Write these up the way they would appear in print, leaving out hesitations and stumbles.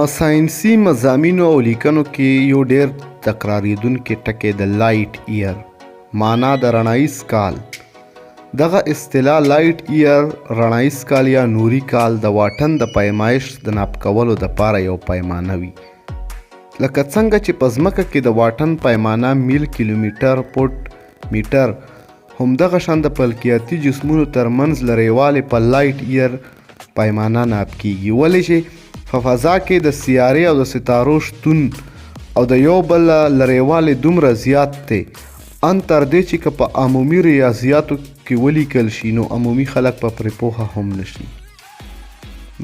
ساینسي مضامینو او لیکنو کې یو ډېر تکراریدونکی ټکی د لایټ ایئر معنا د رڼایي کال. دغه اصطلاح لایټ ایئر رڼایي کال یا نوري کال د واټن د پیمایش د ناپ کولو دپاره یو پیمانه وي. لکه څنګه چې په ځمکه کې د واټن پیمانه میل، کیلومیټر، فوټ، میټر، همدغه شان د فلکیاتي جسمونو ترمنځ لرېوالی په لایټ ایئر پیمانه ناپ کیږي. ولې چې په فضا کې د سیارې او د ستارو شتون او د یو بل لرېوالی دومره زیات دی ان تر دې چې که په عمومي ریاضیاتو کې ولیکل شي نو عمومي خلک په پرې پوهه هم نشي.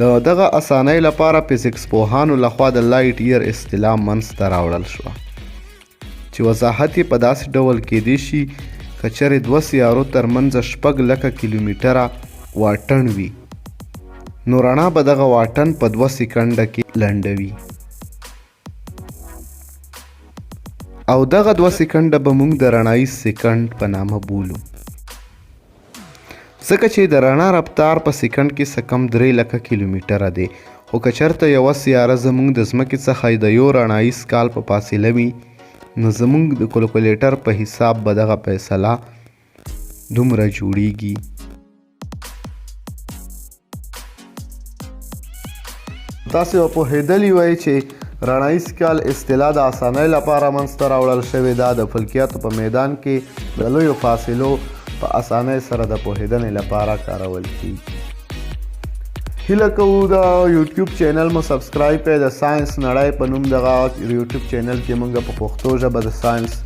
د دغه اسانۍ لپاره فزیکس پوهانو لخوا د لایټ ایئر اصطلاح منځته راوړل شوه چې وضاحت یې په داسې ډول کیدی شي که چېرې دوه سیارو ترمنځ 6 لکه کیلومیټره واټن وي نو رڼا به دغه واټن په 2 سکنډه کې لنډوي او دغه 2 سکنډه به موږ د رڼایي سکنډ په نامه بولو، ځکه چې د رڼا رفتار په سکنډ کې څه کم 3 لکه کیلومیټره دی. خو که چېرته یوه سیاره زموږ د ځمکې څخه د یو رڼایي کال په فاصله وي نو زموږ د کلکولیټر په حساب به دغه فیصله دومره جوړیږي. تاسې به پوهېدلي وئ چې رڼایي کال اصطلاح د اسانۍ لپاره منځته راوړل شوې ده. د فلکیاتو په میدان کې د لویو فاصلو په اسانۍ سره د پوهېدنې لپاره کارول کیږي. هیله کوو د یوټیوب چینل مو سبسکرایب کړئ. د ساینس نړۍ په نوم دغه یوټیوب چینل کې موږ په پښتو ژبه د ساینس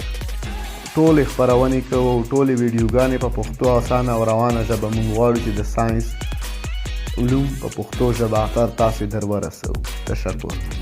ټولې خپرونې کوو. ټولې ویډیوګانې په پښتو اسانه او روانه ژبه موږ غواړو چې د ساینس علوم په پښتو ژبه تر تاسې در ورسوو. تشکر.